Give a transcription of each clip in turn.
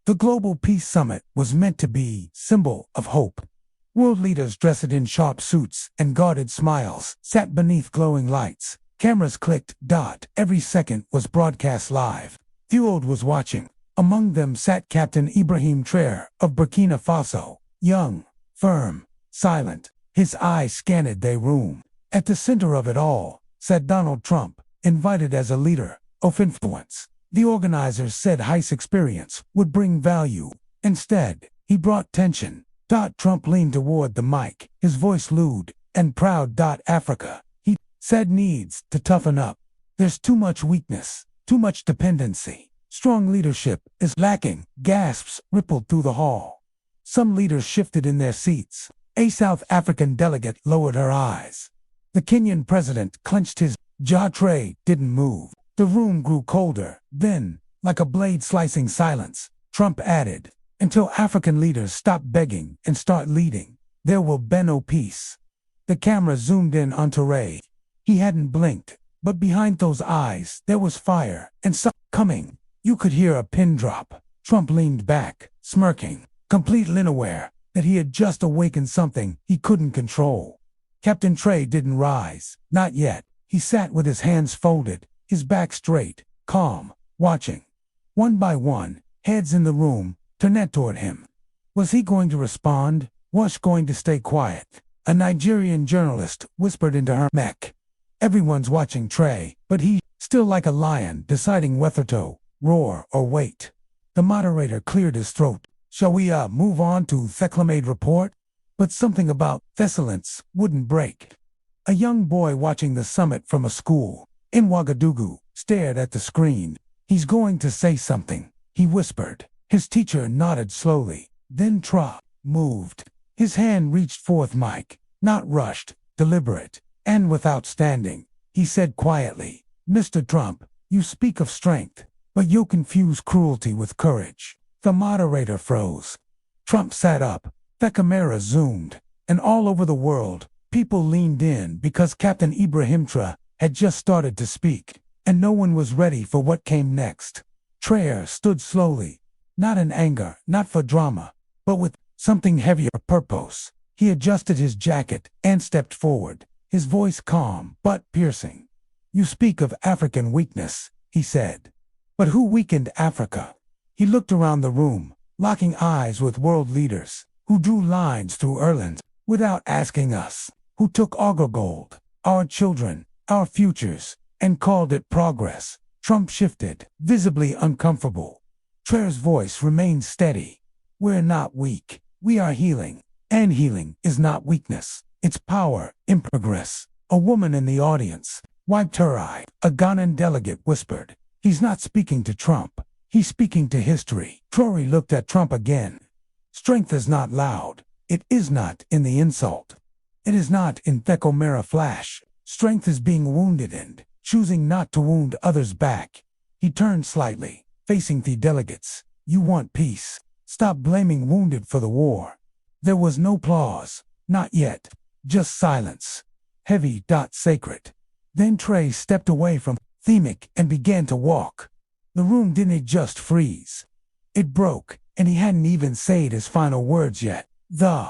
The Global Peace Summit was meant to be symbol of hope. World leaders dressed in sharp suits and guarded smiles sat beneath glowing lights. Cameras clicked. Every second was broadcast live. The world was watching. Among them sat Captain Ibrahim Traoré of Burkina Faso, young, firm, silent. His eyes scanned the room. At the center of it all sat Donald Trump, invited as a leader of influence. The organizers said his experience would bring value. Instead, he brought tension. Trump leaned toward the mic, his voice lewd and proud. Africa, he said, needs to toughen up. There's too much weakness, too much dependency. Strong leadership is lacking. Gasps rippled through the hall. Some leaders shifted in their seats. A South African delegate lowered her eyes. The Kenyan president clenched his jaw. Traoré didn't move. The room grew colder. Then, like a blade slicing silence, Trump added, until African leaders stop begging and start leading, there will be no peace. The camera zoomed in on Traoré. He hadn't blinked, but behind those eyes there was fire and something coming. You could hear a pin drop. Trump leaned back, smirking, completely unaware that he had just awakened something he couldn't control. Captain Traoré didn't rise, not yet. He sat with his hands folded, his back straight, calm, watching. One by one, heads in the room turned toward him. Was he going to respond? Was going to stay quiet? A Nigerian journalist whispered into her neck. Everyone's watching Traoré, but he, still like a lion, deciding whether to roar or wait. The moderator cleared his throat. Shall we move on to the climate report? But something about excellence wouldn't break. A young boy watching the summit from a school in Ouagadougou stared at the screen. He's going to say something, he whispered. His teacher nodded slowly. Then Trump moved. His hand reached forth mic, not rushed, deliberate, and without standing. He said quietly, Mr. Trump, you speak of strength, but you confuse cruelty with courage. The moderator froze. Trump sat up. The camera zoomed, and all over the world, people leaned in because Captain Ibrahim Traoré had just started to speak, and no one was ready for what came next. Traoré stood slowly, not in anger, not for drama, but with something heavier purpose. He adjusted his jacket and stepped forward, his voice calm but piercing. You speak of African weakness, he said. But who weakened Africa? He looked around the room, locking eyes with world leaders, who drew lines through Ireland without asking us, who took our gold, our children, our futures, and called it progress. Trump shifted, visibly uncomfortable. Traoré's voice remained steady. We're not weak. We are healing. And healing is not weakness. It's power in progress. A woman in the audience wiped her eye. A Ghanaian delegate whispered, he's not speaking to Trump. He's speaking to history. Traoré looked at Trump again. Strength is not loud. It is not in the insult. It is not in the camera flash. Strength is being wounded and choosing not to wound others back. He turned slightly, facing the delegates. You want peace. Stop blaming wounded for the war. There was no applause. Not yet. Just silence. Heavy, sacred. Then Traoré stepped away from themic and began to walk. The room didn't just freeze. It broke, and he hadn't even said his final words yet. The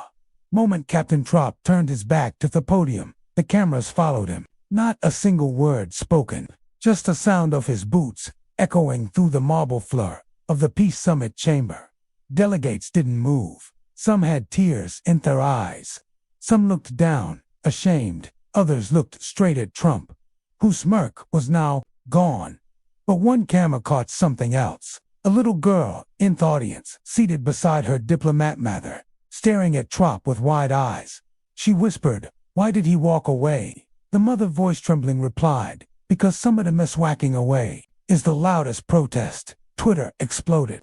moment Captain Traoré turned his back to the podium, the cameras followed him. Not a single word spoken, just the sound of his boots echoing through the marble floor of the Peace Summit chamber. Delegates didn't move. Some had tears in their eyes. Some looked down, ashamed. Others looked straight at Trump, whose smirk was now gone. But one camera caught something else. A little girl in the audience, seated beside her diplomat mother, staring at Trump with wide eyes. She whispered, why did he walk away? The mother, voice trembling, replied, because some of them is whacking away is the loudest protest. Twitter exploded.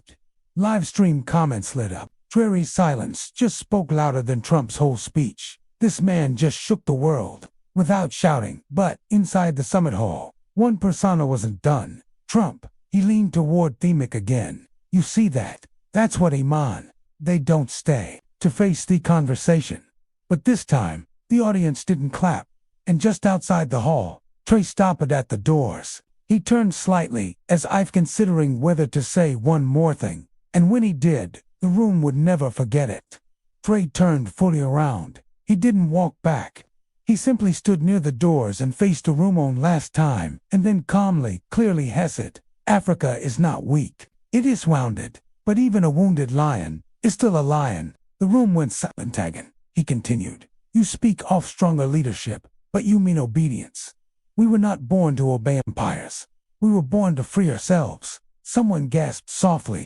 Live stream comments lit up. Traoré's silence just spoke louder than Trump's whole speech. This man just shook the world without shouting. But inside the summit hall, one persona wasn't done. Trump. He leaned toward themic again. You see that? That's what Iman. They don't stay to face the conversation. But this time, the audience didn't clap. And just outside the hall, Traoré stopped at the doors. He turned slightly, as if considering whether to say one more thing. And when he did, the room would never forget it. Trey turned fully around. He didn't walk back. He simply stood near the doors and faced the room one last time, and then calmly, clearly hissed, "Africa is not weak. It is wounded. But even a wounded lion is still a lion." The room went silent again. He continued, "You speak of stronger leadership, but you mean obedience. We were not born to obey empires. We were born to free ourselves." Someone gasped softly.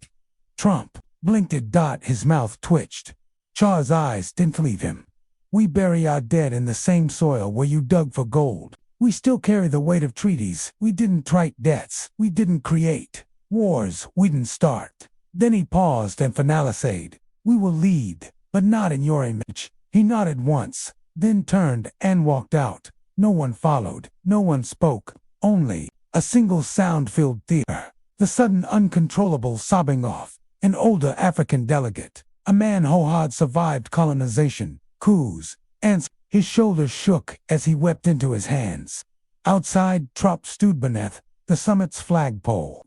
Trump blinked at. His mouth twitched. Char's eyes didn't leave him. "We bury our dead in the same soil where you dug for gold. We still carry the weight of treaties. We didn't write debts. We didn't create wars. We didn't start." Then he paused and finally said, "We will lead, but not in your image." He nodded once, then turned and walked out. No one followed. No one spoke. Only a single sound filled the air. The sudden uncontrollable sobbing off. An older African delegate, a man who had survived colonization, coups, and his shoulders shook as he wept into his hands. Outside, Trop stood beneath the summit's flagpole.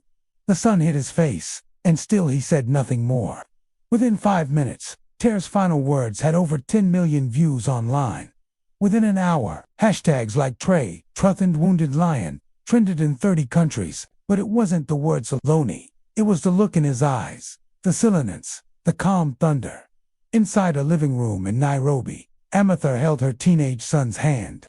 The sun hit his face, and still he said nothing more. Within 5 minutes, Ter's final words had over 10 million views online. Within an hour, hashtags like Trey, Truth and Wounded Lion trended in 30 countries, but it wasn't the words alone. It was the look in his eyes, the silence, the calm thunder. Inside a living room in Nairobi, Amatha held her teenage son's hand.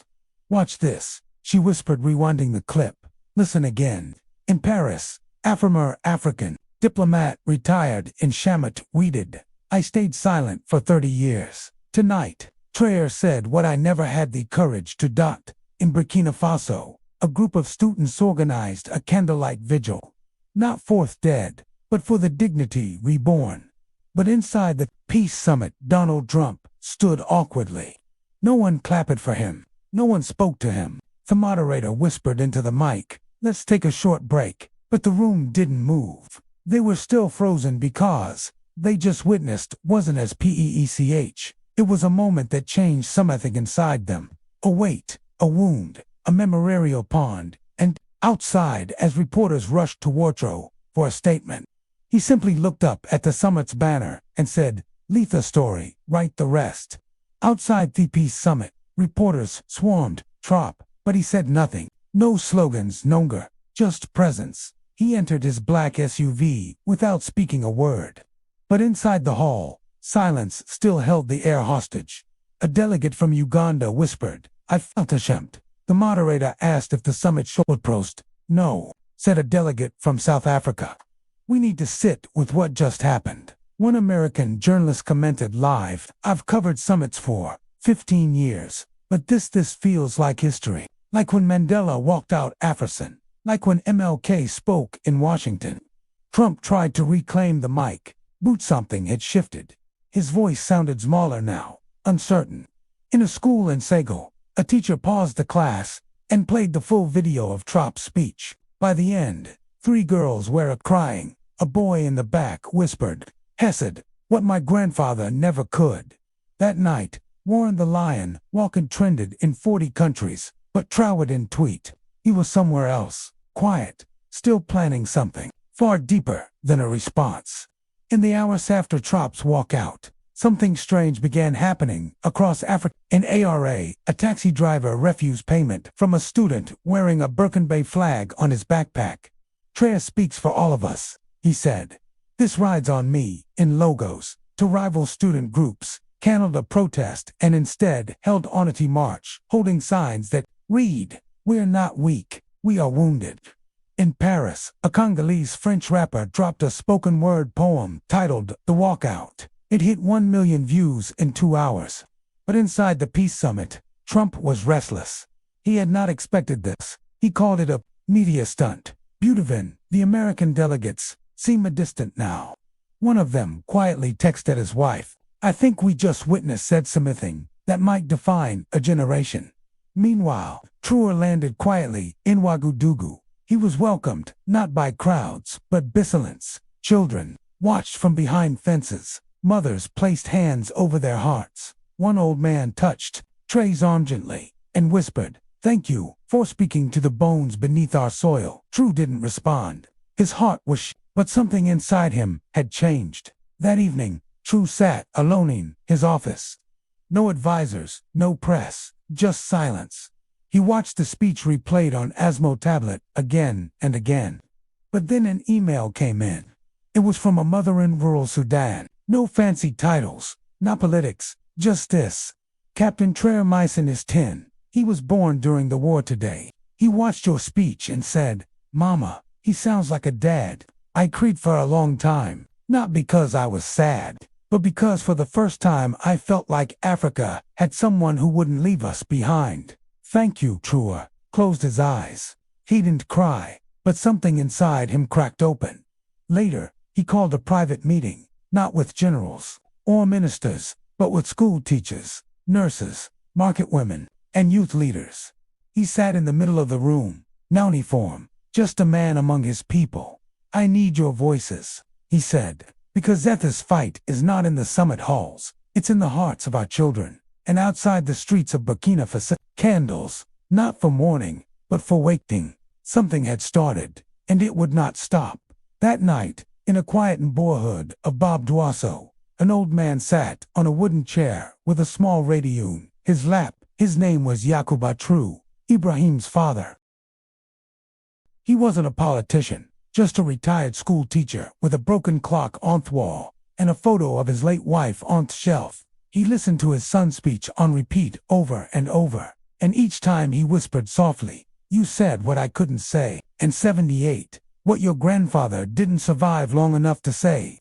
"Watch this," she whispered, rewinding the clip. "Listen again. In Paris, a former African diplomat retired in Shamat weeded. I stayed silent for 30 years. Tonight, Traoré said what I never had the courage to. In Burkina Faso, a group of students organized a candlelight vigil. Not for the dead, but for the dignity reborn." But inside the peace summit, Donald Trump stood awkwardly. No one clapped for him. No one spoke to him. The moderator whispered into the mic, "Let's take a short break." But the room didn't move. They were still frozen because they just witnessed wasn't as peech. It was a moment that changed something inside them. A weight, a wound, a memorial pond, and outside, as reporters rushed toward Tro for a statement, he simply looked up at the summit's banner and said, "Leave the story, write the rest." Outside the peace summit, reporters swarmed Trop, but he said nothing. No slogans, no just presence. He entered his black SUV without speaking a word. But inside the hall, silence still held the air hostage. A delegate from Uganda whispered, "I felt ashamed." The moderator asked if the summit should prost. "No," said a delegate from South Africa. "We need to sit with what just happened." One American journalist commented live, "I've covered summits for 15 years, but this feels like history. Like when Mandela walked out African. Like when MLK spoke in Washington." Trump tried to reclaim the mic, but something had shifted. His voice sounded smaller now, uncertain. In a school in Senegal, a teacher paused the class and played the full video of Trump's speech. By the end, 3 girls were crying. A boy in the back whispered, "Hesed, what my grandfather never could." That night, Warren the Lion walking trended in 40 countries, but Traoré didn't tweet. He was somewhere else, quiet, still planning something far deeper than a response. In the hours after Trump's walkout, something strange began happening across Africa. In ARA, a taxi driver refused payment from a student wearing a Burkina flag on his backpack. "Traoré speaks for all of us," he said. "This rides on me." In logos, to rival student groups, canceled a protest and instead held unity march, holding signs that read, "We're not weak, we are wounded." In Paris, a Congolese French rapper dropped a spoken word poem titled The Walkout. It hit 1 million views in 2 hours. But inside the peace summit, Trump was restless. He had not expected this. He called it a media stunt. Beautiful, the American delegates seemed distant now. One of them quietly texted his wife, "I think we just witnessed said something that might define a generation." Meanwhile, Traoré landed quietly in Ouagadougou. He was welcomed, not by crowds, but by silence. Children watched from behind fences. Mothers placed hands over their hearts. One old man touched Traoré's arm gently and whispered, "Thank you for speaking to the bones beneath our soil." Traoré didn't respond. His heart was But something inside him had changed. That evening, True sat alone in his office. No advisors, no press, just silence. He watched the speech replayed on Asmo tablet again and again. But then an email came in. It was from a mother in rural Sudan. No fancy titles, not politics, just this. Captain Traoré Myson is 10. He was born during the war today. He watched your speech and said, "Mama, he sounds like a dad." I cried for a long time, not because I was sad, but because for the first time I felt like Africa had someone who wouldn't leave us behind. Thank you, Traoré closed his eyes. He didn't cry, but something inside him cracked open. Later, he called a private meeting, not with generals or ministers, but with school teachers, nurses, market women, and youth leaders. He sat in the middle of the room, no uniform, just a man among his people. "I need your voices," he said, "because this fight is not in the summit halls, it's in the hearts of our children, and outside the streets of Burkina Faso. Candles, not for mourning, but for waking." Something had started, and it would not stop. That night, in a quiet neighborhood of Bob Duasso, an old man sat on a wooden chair with a small radio in his lap. His name was Yakuba True, Ibrahim's father. He wasn't a politician, just a retired school teacher with a broken clock on the wall and a photo of his late wife on the shelf. He listened to his son's speech on repeat over and over, and each time he whispered softly, "You said what I couldn't say, and 78, what your grandfather didn't survive long enough to say."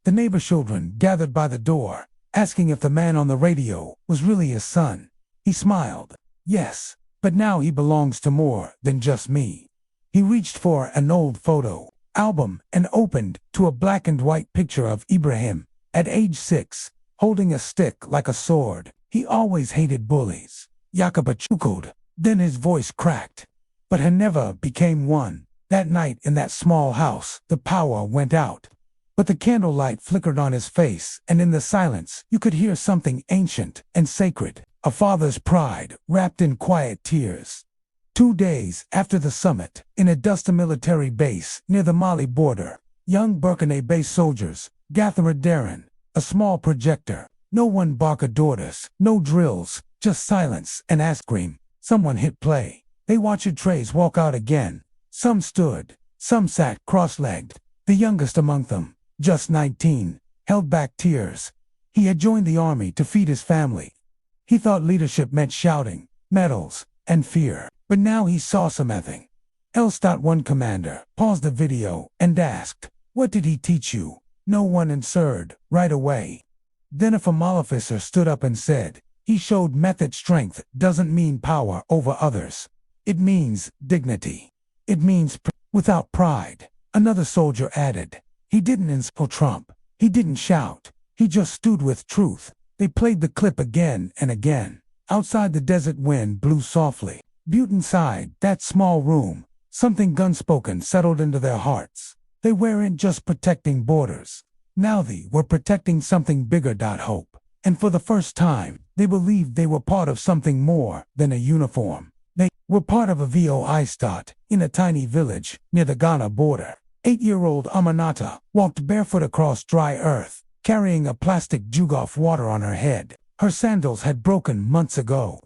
The neighbor children gathered by the door, asking if the man on the radio was really his son. He smiled. "Yes, but now he belongs to more than just me." He reached for an old photo album and opened to a black and white picture of Ibrahim, at age 6, holding a stick like a sword. He always hated bullies. Yakuba chuckled. Then his voice cracked. But he never became one. That night in that small house, the power went out. But the candlelight flickered on his face, and in the silence, you could hear something ancient and sacred, a father's pride wrapped in quiet tears. 2 days after the summit, in a dusty military base near the Mali border, young Burkina-based soldiers gathered therein, a small projector. No one barked orders, no drills, just silence and ice cream. Someone hit play. They watched trays walk out again. Some stood, some sat cross-legged. The youngest among them, just 19, held back tears. He had joined the army to feed his family. He thought leadership meant shouting, medals, and fear. But now he saw something else. One commander paused the video and asked, "What did he teach you?" No one answered right away. Then a female officer stood up and said, "He showed method. Strength doesn't mean power over others. It means dignity. It means without pride." Another soldier added, "He didn't insult Trump. He didn't shout. He just stood with truth." They played the clip again and again. Outside, the desert wind blew softly. But inside that small room, something unspoken settled into their hearts. They weren't just protecting borders. Now they were protecting something bigger. Hope. And for the first time, they believed they were part of something more than a uniform. They were part of a VOI stat in a tiny village near the Ghana border. 8-year-old Aminata walked barefoot across dry earth, carrying a plastic jug of water on her head. Her sandals had broken months ago.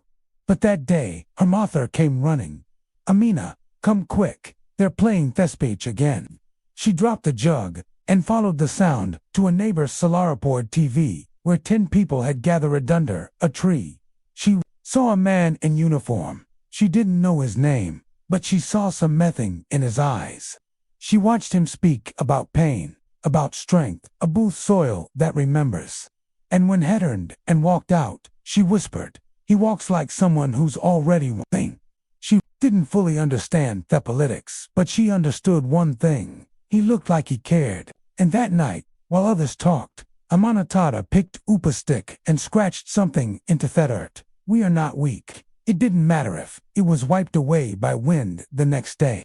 But that day, her mother came running. "Amina, come quick, they're playing Thespage again." She dropped the jug and followed the sound to a neighbor's Solaraport TV, where 10 people had gathered under a tree. She saw a man in uniform. She didn't know his name, but she saw something in his eyes. She watched him speak about pain, about strength, a booth soil that remembers. And when he turned and walked out, she whispered, "He walks like someone who's already winning." She didn't fully understand the politics, but she understood one thing. He looked like he cared. And that night, while others talked, Amanatata picked up a stick and scratched something into the earth. "We are not weak." It didn't matter if it was wiped away by wind the next day.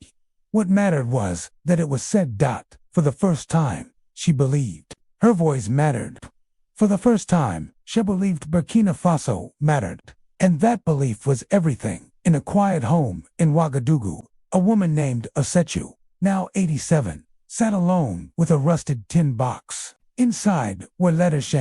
What mattered was that it was said. For the first time, she believed. Her voice mattered. For the first time, she believed Burkina Faso mattered. And that belief was everything. In a quiet home in Ouagadougou, a woman named Osechu, now 87, sat alone with a rusted tin box. Inside were letters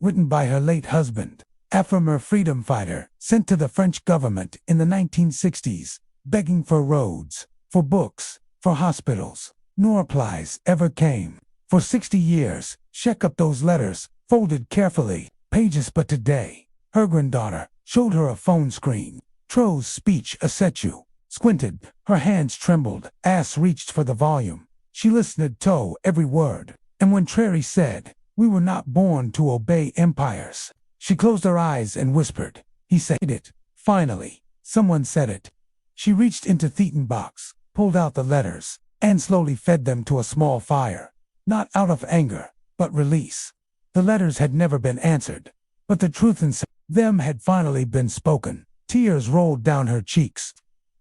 written by her late husband, a former freedom fighter sent to the French government in the 1960s, begging for roads, for books, for hospitals. No replies ever came. For 60 years, she kept those letters, folded carefully, pages. But today, her granddaughter showed her a phone screen. Tro's speech upset you. Squinted, her hands trembled, ass reached for the volume. She listened to every word, and when Traoré said, "We were not born to obey empires," she closed her eyes and whispered, "He said it." Finally, someone said it. She reached into the box, pulled out the letters, and slowly fed them to a small fire. Not out of anger, but release. The letters had never been answered, but the truth in them had finally been spoken. Tears rolled down her cheeks.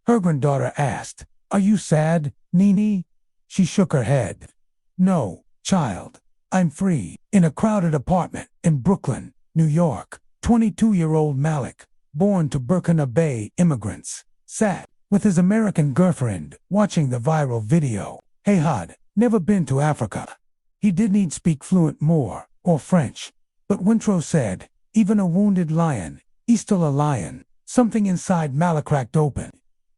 Her granddaughter asked, "Are you sad, Nini?" She shook her head. "No, child. I'm free." In a crowded apartment in Brooklyn, New York, 22-year-old Malik, born to Burkina Faso immigrants, sat with his American girlfriend watching the viral video. He had never been to Africa. He didn't speak fluent Moor or French, but when Tro said, "Even a wounded lion is still a lion," something inside Malik cracked open.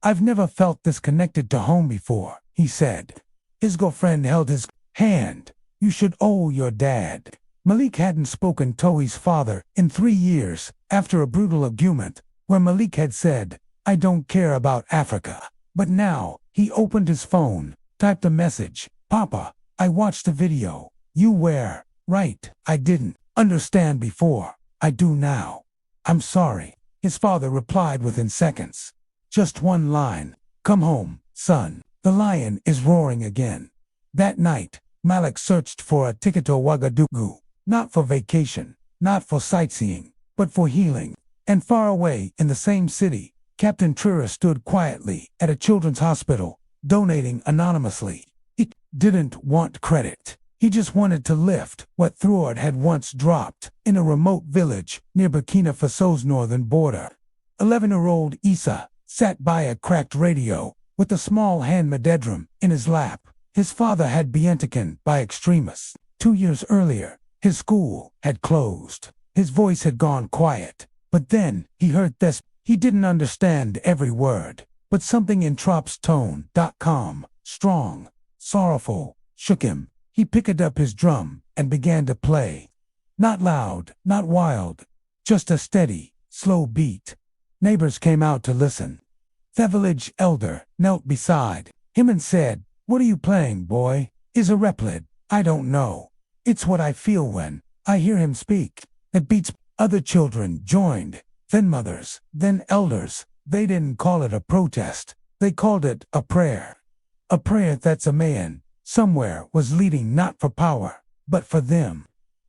"I've never felt this connected to home before," he said. His girlfriend held his hand. "You should owe your dad." Malik hadn't spoken to his father in 3 years after a brutal argument where Malik had said, "I don't care about Africa." But now, he opened his phone, typed a message, "Papa, I watched the video. You were right. I didn't understand before. I do now. I'm sorry." His father replied within seconds. Just one line, "Come home, son. The lion is roaring again." That night, Malik searched for a ticket to Ouagadougou, not for vacation, not for sightseeing, but for healing. And far away in the same city, Captain Traoré stood quietly at a children's hospital, donating anonymously. He didn't want credit. He just wanted to lift what Traoré had once dropped in a remote village near Burkina Faso's northern border. 11-year-old Issa sat by a cracked radio with a small hand-me drum in his lap. His father had been taken by extremists. 2 years earlier, his school had closed. His voice had gone quiet. But then, he heard this. He didn't understand every word, but something in Trop's tone, calm, strong, sorrowful, shook him. He picked up his drum and began to play. Not loud, not wild, just a steady, slow beat. Neighbors came out to listen. The village elder knelt beside him and said, "What are you playing, boy?" Issa replied, "I don't know. It's what I feel when I hear him speak. It beats." Other children joined, then mothers, then elders. They didn't call it a protest. They called it a prayer. A prayer that a man somewhere was leading not for power, but for them.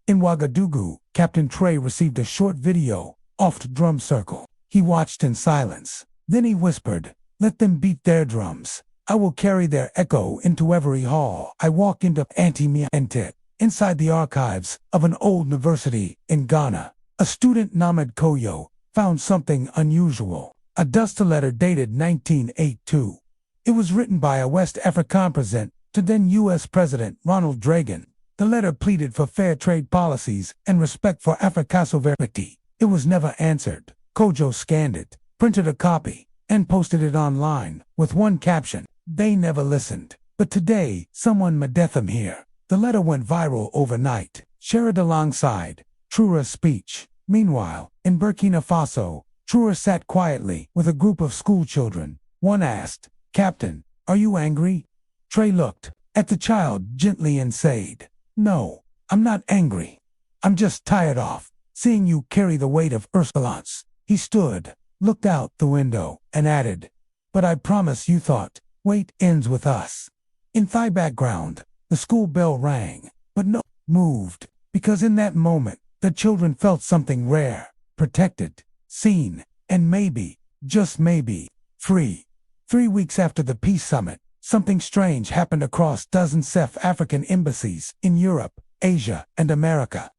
In Ouagadougou, Captain Traoré received a short video off the drum circle. He watched in silence. Then he whispered, "Let them beat their drums. I will carry their echo into every hall I walk into." Anti-Miente, inside the archives of an old university in Ghana, a student named Koyo found something unusual. A dust letter dated 1982. It was written by a West African president to then U.S. President Ronald Reagan. The letter pleaded for fair trade policies and respect for Africa's sovereignty. It was never answered. Kojo scanned it, printed a copy, and posted it online with one caption: "They never listened. But today, someone made them hear." The letter went viral overnight, shared alongside Traoré's speech. Meanwhile, in Burkina Faso, Traoré sat quietly with a group of school children. One asked, "Captain, are you angry?" Traoré looked at the child gently and said, "No, I'm not angry. I'm just tired of seeing you carry the weight of Ursulance." He stood, looked out the window, and added, "But I promise you thought, weight ends with us." In the background, the school bell rang, but no one moved, because in that moment, the children felt something rare, protected, seen, and maybe, just maybe, free. 3 weeks after the peace summit, something strange happened across dozens of South African embassies in Europe, Asia, and America.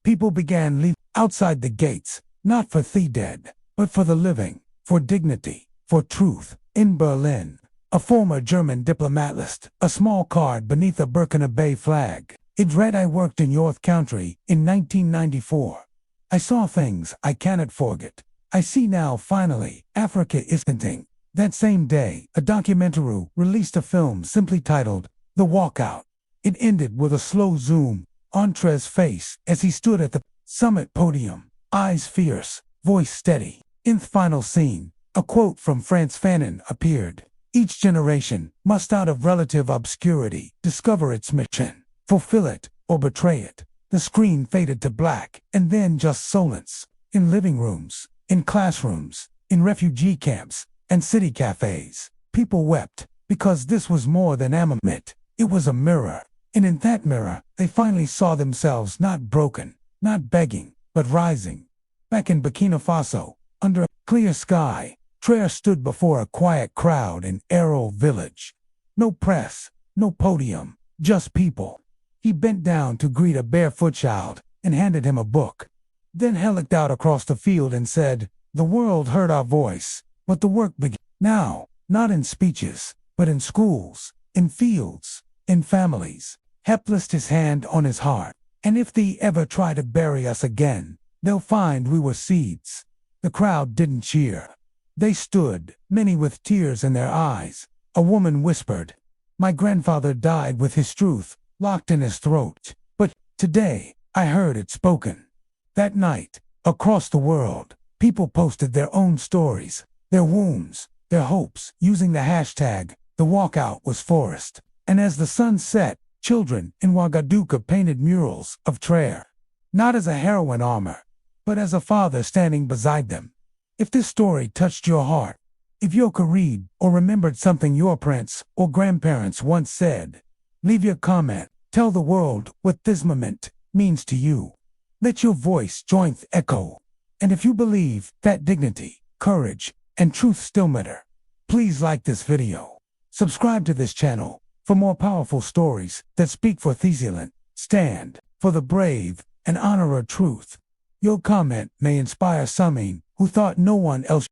People began leaving outside the gates, not for the dead, but for the living, for dignity, for truth. In Berlin, A former German diplomatist, a small card beneath a Burkina Bay flag. It read, "I worked in your country in 1994. I saw things I cannot forget. I see now finally, Africa is hinting." That same day, a documentary released a film simply titled The Walkout. It ended with a slow zoom on Traoré's face as he stood at the summit podium, eyes fierce, voice steady. In the final scene, a quote from Frantz Fanon appeared. "Each generation must out of relative obscurity discover its mission, fulfill it, or betray it." The screen faded to black, and then just silence. In living rooms, in classrooms, in refugee camps, and city cafes, people wept, because this was more than amendment. It was a mirror, and in that mirror, they finally saw themselves not broken, not begging, but rising. Back in Burkina Faso, under a clear sky, Traoré stood before a quiet crowd in Aero Village. No press, no podium, just people. He bent down to greet a barefoot child and handed him a book. Then he looked out across the field and said, "The world heard our voice, but the work began now, not in speeches, but in schools, in fields, in families." He placed his hand on his heart. "And if they ever try to bury us again, they'll find we were seeds." The crowd didn't cheer. They stood, many with tears in their eyes. A woman whispered, "My grandfather died with his truth locked in his throat, but today I heard it spoken." That night, across the world, people posted their own stories, their wounds, their hopes, using the hashtag, "The Walkout was Forest." And as the sun set, children in Ouagadougou painted murals of Traoré, not as a heroine armor, but as a father standing beside them. If this story touched your heart, if you could read or remembered something your parents or grandparents once said, leave your comment. Tell the world what this moment means to you. Let your voice join the echo. And if you believe that dignity, courage, and truth still matter, please like this video. Subscribe to this channel for more powerful stories that speak for Thesiland, stand for the brave, and honor our truth. Your comment may inspire some who thought no one else